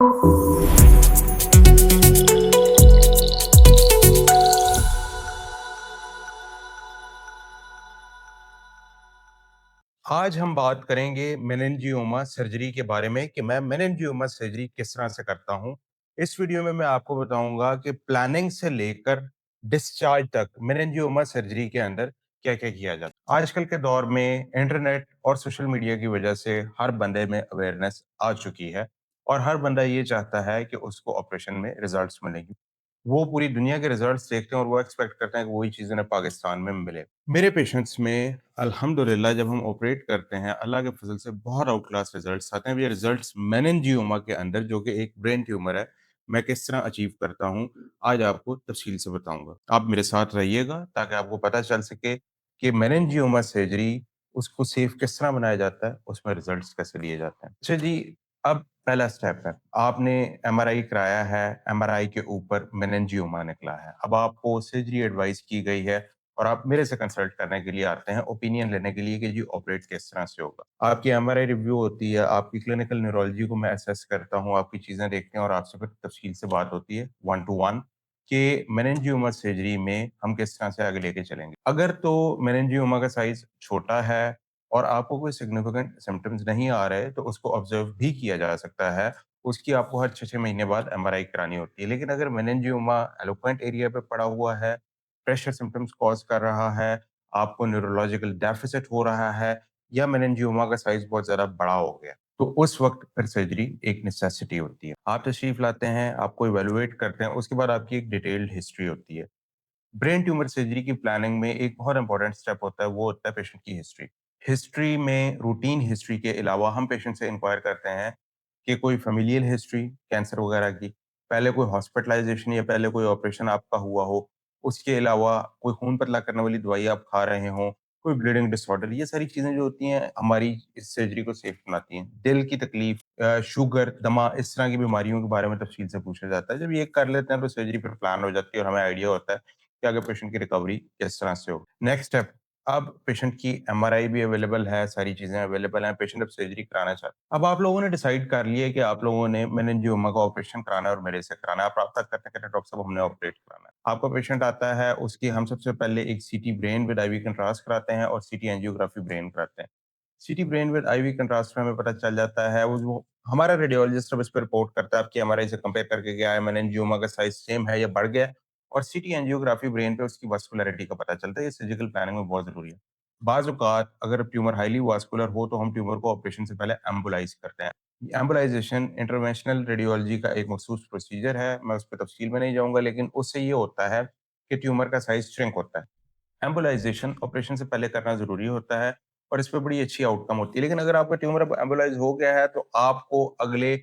आज हम बात करेंगे मेनिंजियोमा सर्जरी के बारे में कि मैं मेनिंजियोमा सर्जरी किस तरह से करता हूँ। इस वीडियो में मैं आपको बताऊँगा कि प्लानिंग से लेकर डिस्चार्ज तक मेनिंजियोमा सर्जरी के अंदर क्या-क्या किया जाता है। आजकल के दौर में इंटरनेट और सोशल मीडिया की वजह से हर बंदे में अवेयरनेस आ चुकी है और हर बंदा ये चाहता है कि उसको ऑपरेशन में रिजल्ट्स मिलेंगे। वो पूरी दुनिया के रिजल्ट्स देखते हैं और वो एक्सपेक्ट करते हैं कि वही चीज़ उन्हें पाकिस्तान में मिले। मेरे पेशेंट्स में अल्हम्दुलिल्लाह जब हम ऑपरेट करते हैं, अल्लाह के फ़ज़ल से बहुत आउट क्लास रिज़ल्ट्स आते हैं। ये रिज़ल्ट्स मेनिंजियोमा के अंदर जो कि एक ब्रेन ट्यूमर है, मैं किस तरह अचीव करता हूँ, आज आपको तफ़सील से बताऊँगा। आप मेरे साथ रहिएगा ताकि आपको पता चल सके कि मेनिंजियोमा सर्जरी उसको सेफ़ किस तरह बनाया जाता है, उसमें रिज़ल्ट्स कैसे लिए जाते हैं। अच्छा जी, अब पहला स्टेप है, आपने एमआरआई कराया है, एमआरआई के ऊपर मेनिंजियोमा निकला है। अब आपको सर्जरी एडवाइस की गई है और आप मेरे से कंसल्ट करने के लिए आते हैं, ओपिनियन लेने के लिए कि जी ऑपरेट किस तरह से होगा। आपकी एमआरआई रिव्यू होती है, आपकी क्लिनिकल न्यूरोलॉजी को मैं असेस करता हूँ, आपकी चीज़ें देखते हैं और आपसे फिर तफसील से बात होती है, 1 टू 1 कि मेनिंजियोमा सर्जरी में हम किस तरह से आगे लेके चलेंगे। अगर तो मेनिंजियोमा का साइज़ छोटा है और आपको कोई सिग्निफिकेंट सिम्पटम्स नहीं आ रहे, तो उसको ऑब्ज़र्व भी किया जा सकता है। उसकी आपको हर 6-6 महीने बाद एमआरआई करानी होती है। लेकिन अगर मेनिंजियोमा एलोक्वेंट एरिया पे पड़ा हुआ है, प्रेशर सिम्पटम्स कॉज़ कर रहा है, आपको न्यूरोलॉजिकल डेफ़िसिट हो रहा है या मेनिंजियोमा का साइज़ बहुत ज़्यादा बड़ा हो गया, तो उस वक़्त फिर सर्जरी एक नेसेसिटी होती है। आप तशरीफ़ लाते हैं, आपको इवैल्यूएट करते हैं, उसके बाद आपकी एक डिटेल्ड हिस्ट्री होती है। ब्रेन ट्यूमर सर्जरी की प्लानिंग में एक बहुत इंपॉर्टेंट स्टेप होता है, वो होता है पेशेंट की हिस्ट्री। हिस्ट्री में रूटीन हिस्ट्री के अलावा हम पेशेंट से इंक्वायर करते हैं कि कोई फ़ैमिलियल हिस्ट्री कैंसर वगैरह की, पहले कोई हॉस्पिटलाइज़ेशन या पहले कोई ऑपरेशन आपका हुआ हो, उसके अलावा कोई खून पतला करने वाली दवाई आप खा रहे हों, कोई ब्लीडिंग डिसऑर्डर, ये सारी चीज़ें जो होती हैं हमारी इस सर्जरी को सेफ बनाती हैं। दिल की तकलीफ, शुगर, दमा, इस तरह की बीमारियों के बारे में तफ़सील से पूछा जाता है। जब ये कर लेते हैं तो सर्जरी फिर प्लान हो जाती है और हमें आइडिया होता है कि आगे पेशेंट की रिकवरी किस तरह से हो। नेक्स्ट स्टेप, अब पेशेंट की एमआरआई भी अवेलेबल है, सारी चीज़ें अवेलेबल हैं, पेशेंट अब सर्जरी कराना चाहता है। अब आप लोगों ने डिसाइड कर लिया है कि आप लोगों ने मेनिंजियोमा का ऑपरेशन कराना है और मेरे से कराना है। आप राब्ता करते कहते हैं डॉक्टर साहब हमने ऑपरेट कराना है। आपका पेशेंट आता है, उसकी हम सबसे पहले एक सीटी ब्रेन विद आईवी कंट्रास्ट कराते हैं और सीटी एंजियोग्राफी ब्रेन कराते हैं। सीटी ब्रेन विद आईवी कंट्रास्ट में हमें पता चल जाता है, वो जो हमारा रेडियोलॉजिस्ट अब इस पे रिपोर्ट करता है आपकी एमआरआई से कंपेयर करके कि आया मेनिंजियोमा का साइज़ सेम है या बढ़ गया है। और सीटी एंजियोग्राफी ब्रेन पे उसकी वास्कुलैरिटी का पता चलता है, ये सर्जिकल प्लानिंग में बहुत ज़रूरी है। बाज़ औक़ात अगर ट्यूमर हाइली वास्कुलर हो, तो हम ट्यूमर को ऑपरेशन से पहले एम्बोलाइज़ करते हैं। एम्बोलाइज़ेशन इंटरवेंशनल रेडियोलॉजी का एक मखसूस प्रोसीजर है, मैं उसपे तफ़सील में नहीं जाऊँगा, लेकिन उससे ये होता है कि ट्यूमर का साइज़ श्रिंक होता है। एम्बोलाइज़ेशन ऑपरेशन से पहले करना ज़रूरी होता है और इस पे बड़ी अच्छी आउटकम होती है। लेकिन अगर आपका ट्यूमर अब एम्बोलाइज़ हो गया है, तो आपको अगले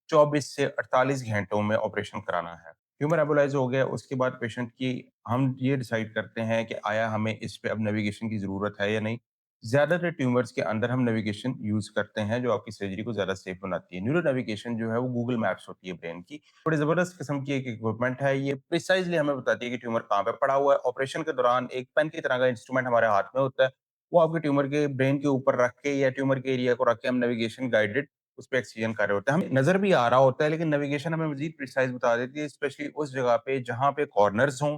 24 से 48 घंटों में ऑपरेशन कराना है। ट्यूमर एबोलाइज़ हो गया, उसके बाद पेशेंट की हम ये डिसाइड करते हैं कि आया हमें इस पे अब नेविगेशन की ज़रूरत है या नहीं। ज़्यादातर ट्यूमर्स के अंदर हम नेविगेशन यूज़ करते हैं, जो आपकी सर्जरी को ज़्यादा सेफ बनाती है। न्यूरो नेविगेशन जो है, वो गूगल मैप्स होती है ब्रेन की। बड़ी ज़बरदस्त किस्म की एक इक्विपमेंट है, ये प्रिसाइज़ली हमें बताती है कि ट्यूमर कहाँ पे पड़ा हुआ है। ऑपरेशन के दौरान एक पेन की तरह का इंस्ट्रूमेंट हमारे हाथ में होता है, वो आपके ट्यूमर के ब्रेन के ऊपर रख के या ट्यूमर के एरिया को रख के हम नेविगेशन गाइडेड उस पे एक्सीजन कर रहे होते हैं। हमें नज़र भी आ रहा होता है, लेकिन नेविगेशन हमें मज़ीद प्रिसाइज़ बता देती है, स्पेशली उस जगह पे जहाँ पे कॉर्नर्स हों,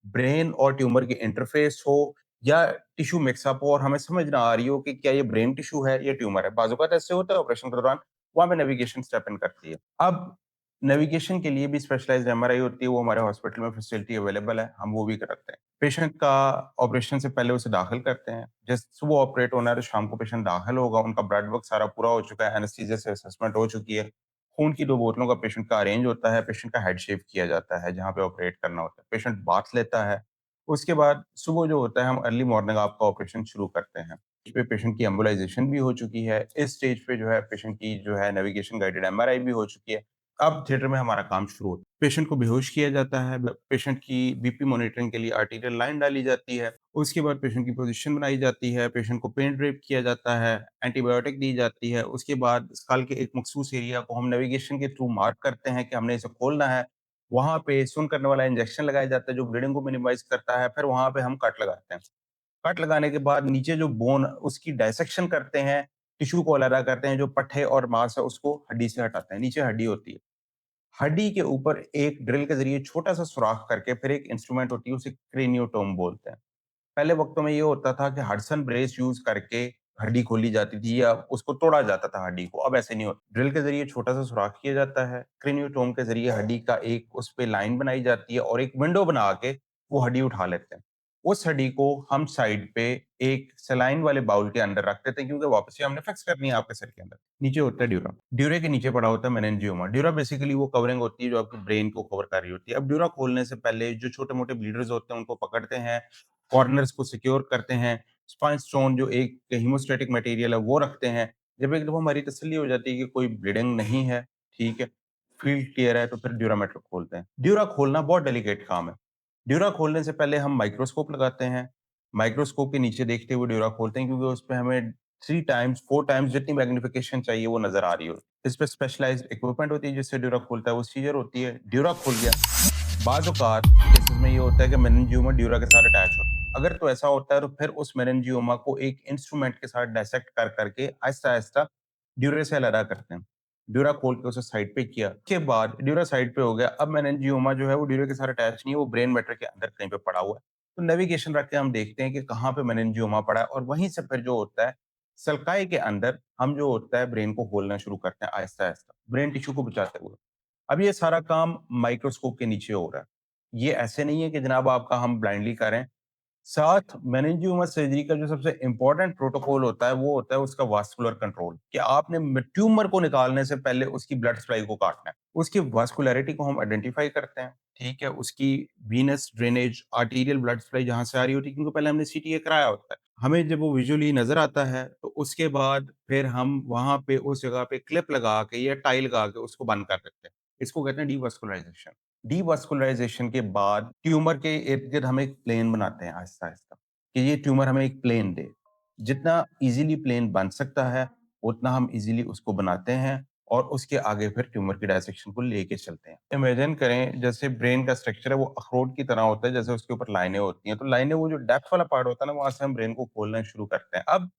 ब्रेन और ट्यूमर के इंटरफ़ेस हो या टिश्यू मिक्स अप हो और हमें समझ ना आ रही हो कि क्या ये ब्रेन टिश्यू है या ट्यूमर है। बाज़ औक़ात ऐसे होता है ऑपरेशन के दौरान, वहाँ पे नेविगेशन स्टेप इन करती है। अब नेविगेशन के लिए भी स्पेशलाइज़्ड एमआरआई होती है, वो हमारे हॉस्पिटल में फैसिलिटी अवेलेबल है, हम वो भी कराते हैं। पेशेंट का ऑपरेशन से पहले उसे दाखिल करते हैं। जैसे सुबह ऑपरेट होना है तो शाम को पेशेंट दाखिल होगा, उनका ब्लड वर्क सारा पूरा हो चुका है, एनेस्थीसिया से असेसमेंट हो चुकी है। खून की 2 बोतलों का पेशेंट का अरेंज होता है, पेशेंट का हेड शेव किया जाता है जहाँ पे ऑपरेट करना होता है। पेशेंट बाथ लेता है, उसके बाद सुबह जो होता है हम अर्ली मॉर्निंग आपका ऑपरेशन शुरू करते हैं। इस पे पेशेंट की एम्बोलाइज़ेशन भी हो चुकी है। इस स्टेज पे जो है पेशेंट की जो है नेविगेशन गाइडेड एमआरआई भी हो चुकी है। अब थिएटर में हमारा काम शुरू होता है। पेशेंट को बेहोश किया जाता है, पेशेंट की बीपी मॉनिटरिंग के लिए आर्टीरियल लाइन डाली जाती है। उसके बाद पेशेंट की पोज़ीशन बनाई जाती है, पेशेंट को पेन ड्रेप किया जाता है, एंटीबायोटिक दी जाती है। उसके बाद स्कल के एक मखसूस एरिया को हम नेविगेशन के थ्रू मार्क करते हैं कि हमने इसे खोलना है। वहाँ पे सुन्न करने वाला इंजेक्शन लगाया जाता है जो ब्लीडिंग को मिनिमाइज़ करता है, फिर वहाँ पे हम कट लगाते हैं। कट लगाने के बाद नीचे जो बोन उसकी डायसेक्शन करते हैं, टिश्यू को अलग करते हैं, जो पट्ठे और मांस है उसको हड्डी से हटाते हैं, नीचे हड्डी होती है। हड्डी के ऊपर एक ड्रिल के ज़रिए छोटा-सा सुराख करके फिर एक इंस्ट्रूमेंट होती है, उसे क्रेनियोटोम बोलते हैं। पहले वक़्तों में ये होता था कि हडसन ब्रेस यूज़ करके हड्डी खोली जाती थी या उसको तोड़ा जाता था हड्डी को, अब ऐसे नहीं होता। ड्रिल के ज़रिए छोटा-सा सुराख किया जाता है, क्रेनियोटोम के ज़रिए हड्डी का एक उस पे लाइन बनाई जाती है और एक विंडो बना के वो हड्डी उठा लेते हैं। उस हड्डी को हम साइड पे एक सलाइन वाले बाउल के अंदर रख देते हैं क्योंकि वापस से हमने फिक्स करनी है आपके सिर के अंदर। नीचे होता है ड्यूरा। ड्यूरे के नीचे पड़ा होता है मेनिंजियोमा। ड्यूरा बेसिकली वो कवरिंग होती है जो आपके ब्रेन को कवर कर रही होती है। अब ड्यूरा खोलने से पहले जो छोटे-मोटे ब्लीडर्स होते हैं उनको पकड़ते हैं, कॉर्नर्स को सिक्योर करते हैं, स्पाइन स्टोन जो एक हीमोस्टैटिक मटेरियल है वो रखते हैं। जब एक दफ़ा हमारी तसल्ली हो जाती है कि कोई ब्लीडिंग नहीं है, ठीक है, फील्ड क्लियर है, तो फिर ड्यूरामेट्रिक खोलते हैं। ड्यूरा खोलना बहुत डेलिकेट काम है। ड्यूरा खोलने से पहले हम माइक्रोस्कोप लगाते हैं। माइक्रोस्कोप के नीचे देखते हुए ड्यूरा खोलते हैं क्योंकि उसपे हमें 3 टाइम्स, 4 टाइम्स जितनी मैग्नीफिकेशन चाहिए वो नज़र आ रही हो। इस पे स्पेशलाइज़्ड इक्विपमेंट होती है जिससे ड्यूरा खुलता है, वो सीज़र होती है, ड्यूरा खुल गया। बाज़ औक़ात केसेज़ में ये होता है कि मेनिंजियोमा ड्यूरा के साथ अटैच होता है। अगर तो ऐसा होता है तो फिर उस मेनिंजियोमा को एक इंस्ट्रूमेंट के साथ डायसेक्ट कर के आहिस्ता-आहिस्ता ड्यूरे से अलग करते हैं। ड्यूरा खोल के उसे साइड पे किया, उसके बाद ड्यूरा साइड पे हो गया, अब मेनिंजियोमा जो है वो ड्यूरे के साथ अटैच नहीं है, वो ब्रेन मैटर के अंदर कहीं पे पड़ा हुआ है। तो नेविगेशन रख के हम देखते हैं कि कहाँ पे मेनिंजियोमा पड़ा है और वहीं से फिर जो होता है, सल्काई के अंदर हम जो होता है ब्रेन को खोलना शुरू करते हैं आहिस्ता-आहिस्ता, ब्रेन टिश्यू को बचाते हुए। अब ये सारा काम माइक्रोस्कोप के नीचे हो रहा है। ये ऐसे नहीं है कि जनाब आपका हम ब्लाइंडली करें। साथ मेनिंजियोमा सर्जरी का जो सबसे इम्पोर्टेंट प्रोटोकॉल होता है, वो होता है उसका वास्कुलर कंट्रोल कि आपने ट्यूमर को निकालने से पहले उसकी ब्लड सप्लाई को काटना है। उसकी वास्कुलैरिटी को हम आइडेंटिफाई करते हैं, ठीक है? उसकी Venus drainage, arterial blood supply जहाँ से आ रही होती है क्योंकि पहले हमने सीटीए कराया होता है। हमें जब वो विजुअली नज़र आता है, तो उसके बाद फिर हम वहाँ पे उस जगह पे क्लिप लगा के या टाई लगा के उसको बंद कर देते हैं। इसको कहते हैं डीवास्कुलराइज़ेशन। डीवास्कुलराइज़ेशन के बाद ट्यूमर के इर्द-गिर्द हम एक प्लेन बनाते हैं आहिस्ता-आहिस्ता, कि ये ट्यूमर हमें एक प्लेन दे। जितना ईज़िली प्लेन बन सकता है, उतना हम ईज़िली उसको बनाते हैं और उसके आगे फिर ट्यूमर की डायसेक्शन को लेके चलते हैं। इमेजिन करें जैसे ब्रेन का स्ट्रक्चर है वो अखरोट की तरह होता है, जैसे उसके ऊपर लाइनें होती हैं, तो लाइनें वो जो डेप्थ वाला पार्ट होता है ना, वहाँ से हम ब्रेन को खोलना शुरू करते हैं। अब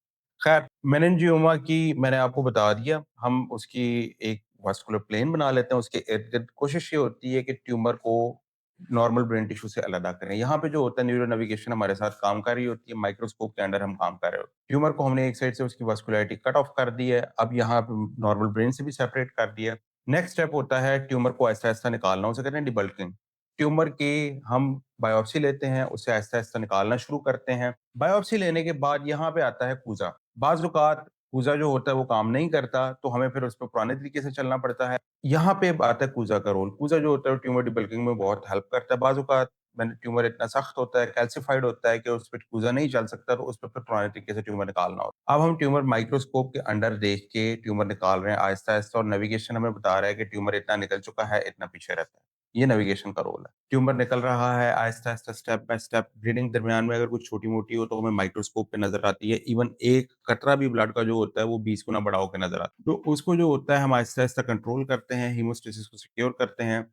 खैर मेनिंजियोमा की मैंने आपको बता दिया, हम उसकी एक वास्कुलर प्लेन बना लेते हैं, उसके इर्द-गिर्द कोशिश ये होती है कि ट्यूमर को नॉर्मल ब्रेन टिश्यू से अलग करें। यहाँ पे जो होता है न्यूरो नेविगेशन हमारे साथ काम कर रही होती है, माइक्रोस्कोप के अंडर हम काम कर रहे होते हैं। ट्यूमर को हमने एक साइड से उसकी वास्कुलैरिटी कट ऑफ कर दी है, अब यहाँ पे नॉर्मल ब्रेन से भी सेपरेट कर दिया है। नेक्स्ट स्टेप होता है ट्यूमर को आहिस्ता-आहिस्ता निकालना, उसे कहते हैं डिबल्किंग। ट्यूमर की हम बायोप्सी लेते हैं, उसे आहिस्ता-आहिस्ता निकालना शुरू करते हैं। बायोप्सी लेने के बाद यहाँ पे आता है कूज़ा। बाज़ औक़ात कूज़ा जो होता है वो काम नहीं करता, तो हमें फिर उसपे पुराने तरीके से चलना पड़ता है। यहाँ पे आता है कूज़ा का रोल। कूज़ा जो होता है वो ट्यूमर डिबल्किंग में बहुत हेल्प करता है। बाज़ औक़ात मैंने ट्यूमर इतना सख्त होता है, कैल्सिफ़ाइड होता है कि उसपे कूज़ा नहीं चल सकता, तो उसपे फिर पुराने तरीके से ट्यूमर निकालना होता है। अब हम ट्यूमर माइक्रोस्कोप के अंडर देख के ट्यूमर निकाल रहे हैं आहिस्ता-आहिस्ता और नेविगेशन हमें बता रहा है कि ट्यूमर इतना निकल चुका है, इतना पीछे रहता है। ये नेविगेशन का रोल है। ट्यूमर निकल रहा है आहिस्ता-आहिस्ता, स्टेप बाय स्टेप। ब्लीडिंग दरमियान में अगर कुछ छोटी-मोटी हो तो हमें माइक्रोस्कोप पे नज़र आती है। इवन एक कतरा भी ब्लड का जो होता है वो 20 गुना बड़ा होके नज़र आता है। तो उसको जो होता है हम आहिस्ता-आहिस्ता कंट्रोल करते हैं, हीमोस्टेसिस को सिक्योर करते हैं।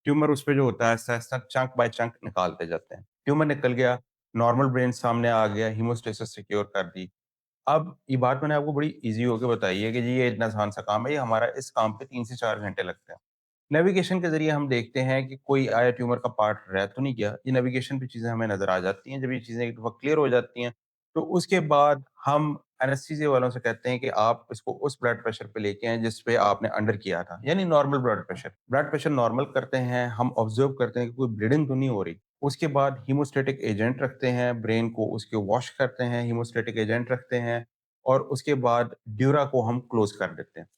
ट्यूमर उसपे जो होता है आहिस्ता-आहिस्ता चंक बाय चंक निकालते जाते हैं। ट्यूमर निकल गया, नॉर्मल ब्रेन सामने आ गया, हीमोस्टेसिस सिक्योर कर दी। अब ये बात मैंने आपको बड़ी ईज़ी होके बताई है कि जी ये इतना आसान सा काम है, ये हमारा इस काम पे 3 से 4 घंटे लगते हैं। नेविगेशन के ज़रिए हम देखते हैं कि कोई आया ट्यूमर का पार्ट रह तो नहीं गया। ये नेविगेशन पे चीज़ें हमें नज़र आ जाती हैं। जब ये चीज़ें एक दफ़ा क्लियर हो जाती हैं, तो उसके बाद हम एनेस्थीसिया वालों से कहते हैं कि आप इसको उस ब्लड प्रेशर पे लेके आएँ जिस पे आपने अंडर किया था, यानी normal blood pressure. Blood pressure normal करते हैं, हम ऑब्ज़र्व करते हैं कि कोई ब्लीडिंग तो नहीं हो रही। उसके बाद हीमोस्टैटिक एजेंट रखते हैं, ब्रेन को उसके वॉश करते हैं, हीमोस्टैटिक एजेंट रखते हैं और उसके बाद ड्यूरा को हम क्लोज़ कर देते हैं।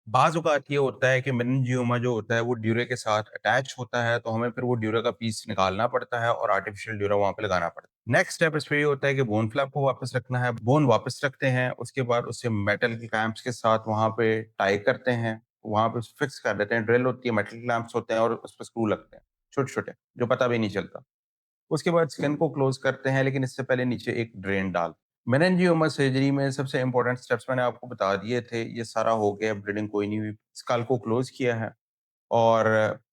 बाज़ औक़ात ये होता है कि मेनिंजियोमा जो होता है वो ड्यूरे के साथ अटैच होता है, तो हमें फिर वो ड्यूरा का पीस निकालना पड़ता है और आर्टिफ़िशियल ड्यूरा वहाँ पे लगाना पड़ता है। नेक्स्ट स्टेप इसमें ये होता है कि बोन फ्लैप को वापस रखना है, बोन वापस रखते हैं, उसके बाद उसे मेटल के क्लैंप्स के साथ वहाँ पे टाई करते हैं, वहाँ पे फिक्स कर देते हैं। ड्रिल होती है, मेटल क्लैंप्स होते हैं और उसपे स्क्रू लगते हैं, छोटे-छोटे, जो पता भी नहीं चलता। उसके बाद स्किन को क्लोज़ करते हैं, लेकिन इससे पहले नीचे एक ड्रेन डाल मेनिंजियोमा सर्जरी में सबसे इम्पोर्टेंट स्टेप्स मैंने आपको बता दिए थे, ये सारा हो गया, ब्लीडिंग कोई नहीं हुई, स्कल को क्लोज़ किया है और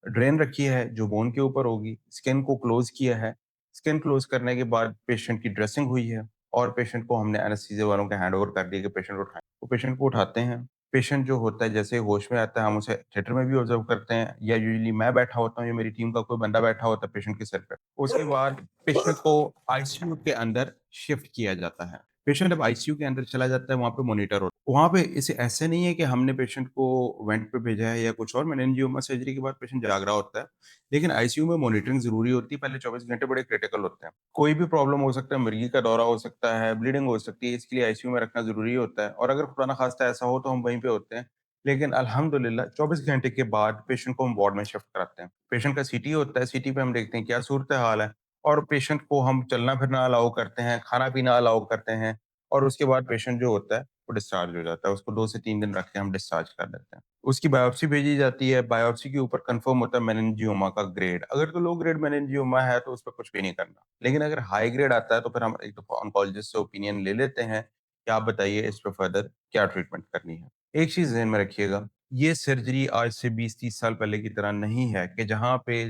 ड्रेन रखी है जो बोन के ऊपर होगी, स्किन को क्लोज़ किया है। स्किन क्लोज़ करने के बाद पेशेंट की ड्रेसिंग हुई है और पेशेंट को हमने एनेस्थीसिया वालों के हैंडओवर कर दिया कि पेशेंट को उठाएँ। तो पेशेंट को उठाते हैं, पेशेंट जो होता है जैसे होश में आता है, हम उसे थिएटर में भी ऑब्ज़र्व करते हैं या यूजुअली मैं बैठा होता हूँ या मेरी टीम का कोई बंदा बैठा होता है पेशेंट के सिर पे। उसके बाद पेशेंट को आईसीयू के अंदर शिफ्ट किया जाता है। पेशेंट जब आईसीयू के अंदर चला जाता है, वहाँ पे मॉनिटर होता है। वहाँ पे इसे ऐसे नहीं है कि हमने पेशेंट को वेंट पे भेजा है या कुछ और, मेनिंजियोमा सर्जरी के बाद पेशेंट जाग रहा होता है। लेकिन आईसीयू में मॉनिटरिंग ज़रूरी होती है, पहले 24 घंटे बड़े क्रिटिकल होते हैं। कोई भी प्रॉब्लम हो सकता है, मिर्गी का दौरा हो सकता है, ब्लीडिंग हो सकती है, इसके लिए आईसीयू में रखना ज़रूरी होता है और अगर खुदा ना खास्ता ऐसा हो तो हम वहीं पे होते हैं। लेकिन अल्हम्दुलिल्लाह 24 घंटे के बाद पेशेंट को हम वार्ड में शिफ्ट कराते हैं। पेशेंट का सीटी होता है, सीटी पे हम देखते हैं क्या सूरत-ए-हाल है और पेशेंट को हम चलना-फिरना अलाउ करते हैं, खाना-पीना अलाउ करते हैं और उसके बाद पेशेंट जो होता है, वो डिस्चार्ज हो जाता है। उसको 2 से 3 दिन रख के हम डिस्चार्ज कर देते हैं। उसकी बायोप्सी भेजी जाती है, बायोप्सी के ऊपर कन्फर्म होता है मेनिंजियोमा का ग्रेड। अगर तो लो ग्रेड मेनिंजियोमा है, तो उस पे कुछ भी नहीं करना। लेकिन अगर हाई ग्रेड आता है, तो फिर हम एक दफ़ा ऑन्कोलॉजिस्ट से ओपिनियन ले लेते हैं कि आप बताइए इस पे फर्दर क्या ट्रीटमेंट करनी है। एक चीज़ ज़हन में रखिएगा, ये सर्जरी आज से 20-30 साल पहले की तरह नहीं है कि जहाँ पे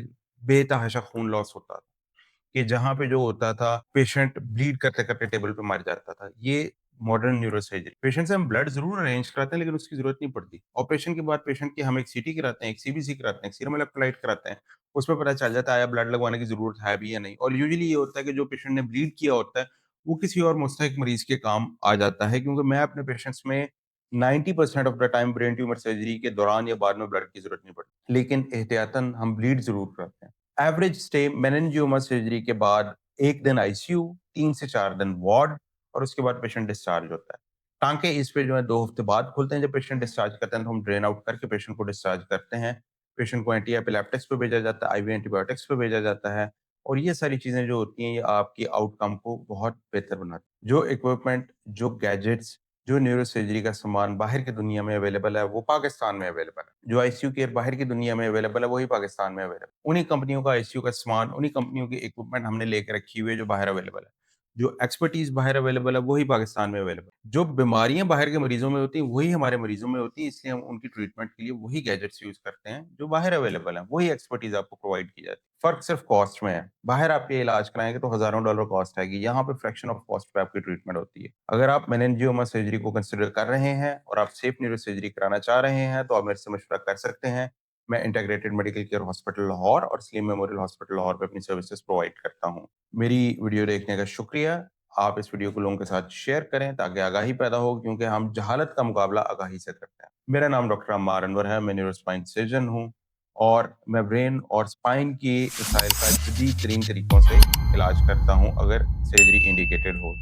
बेतहाशा खून लॉस होता था। कि जहाँ पे जो होता था, पेशेंट ब्लीड करते-करते टेबल पे मर जाता था। ये मॉडर्न न्यूरोसर्जरी, पेशेंट से हम ब्लड ज़रूर अरेंज कराते हैं, लेकिन उसकी ज़रूरत नहीं पड़ती। ऑपरेशन के बाद पेशेंट की हम एक सीटी कराते हैं, एक सीबीसी कराते हैं, एक सीरम इलेक्ट्रोलाइट कराते हैं। उसमें पता चल जाता है या ब्लड लगवाने की ज़रूरत है भी या नहीं। और यूजुअली ये होता है कि जो पेशेंट ने ब्लीड किया होता है, वो किसी और मुस्तहिक मरीज़ के काम आ जाता है, क्योंकि मैं अपने पेशेंट्स में 90% of the time brain tumour surgery के दौरान या बाद में ब्लड की ज़रूरत नहीं पड़ती। लेकिन एहतियातन हम ब्लीड ज़रूर कराते हैं। एवरेज स्टे मेनिंजियोमा सर्जरी के बाद 1 दिन आईसीयू, 3 से 4 दिन वार्ड और उसके बाद पेशेंट डिस्चार्ज होता है। टाँके इस पे जो है 2 हफ्ते बाद खुलते हैं, जब पेशेंट डिस्चार्ज करते हैं तो हम ड्रेन आउट करके पेशेंट को डिस्चार्ज करते हैं। पेशेंट को एंटी एपिलेप्टिक्स पे भेजा जाता है, आईवी एंटीबायोटिक्स पे भेजा जाता है और ये सारी चीज़ें जो होती हैं, ये आपकी आउटकम को बहुत बेहतर बनाती हैं। जो इक्विपमेंट, जो गैजेट्स, जो न्यूरोसर्जरी का सामान बाहर की दुनिया में अवेलेबल है, वो पाकिस्तान में अवेलेबल है। जो आईसीयू केयर बाहर की दुनिया में अवेलेबल है, वही पाकिस्तान में अवेलेबल है। उन्हीं कंपनियों का आईसीयू का सामान, उन्हीं कंपनियों की इक्विपमेंट हमने लेके रखी हुई है जो बाहर अवेलेबल है। जो एक्सपर्टीज़ बाहर अवेलेबल है, वही पाकिस्तान में अवेलेबल है। जो बीमारियाँ बाहर के मरीज़ों में होती हैं, वही हमारे मरीज़ों में होती हैं, इसलिए हम उनकी ट्रीटमेंट के लिए वही गैजेट्स यूज़ करते हैं, जो बाहर अवेलेबल हैं। वही एक्सपर्टीज़ आपको प्रोवाइड की जाती है। फ़र्क सिर्फ़ कॉस्ट में है। बाहर आप ये इलाज कराएँगे तो हज़ारों डॉलर कॉस्ट आएगी, यहाँ पे फ्रैक्शन ऑफ कॉस्ट पे आपकी ट्रीटमेंट होती है। अगर आप मेनिंजियोमा सर्जरी को कंसिडर कर रहे हैं और आप सेफ न्यूरो सर्जरी कराना चाह रहे हैं, तो आप मेरे से मशवरा कर सकते हैं। मैं integrated medical care hospital Lahore और सलीम मेमोरियल हॉस्पिटल लाहौर पे अपनी सर्विसेज़ प्रोवाइड करता हूँ। मेरी वीडियो देखने का शुक्रिया। आप इस वीडियो को लोगों के साथ शेयर करें ताकि आगाही पैदा हो, क्योंकि हम जहालत का मुकाबला आगाही से करते हैं। मेरा नाम डॉक्टर अम्मार अनवर है, मैं न्यूरो स्पाइन सर्जन हूँ और मैं ब्रेन और स्पाइन की मसाइल का जदीद तरीन तरीकों से इलाज करता हूँ, अगर सर्जरी इंडिकेटेड हो तो।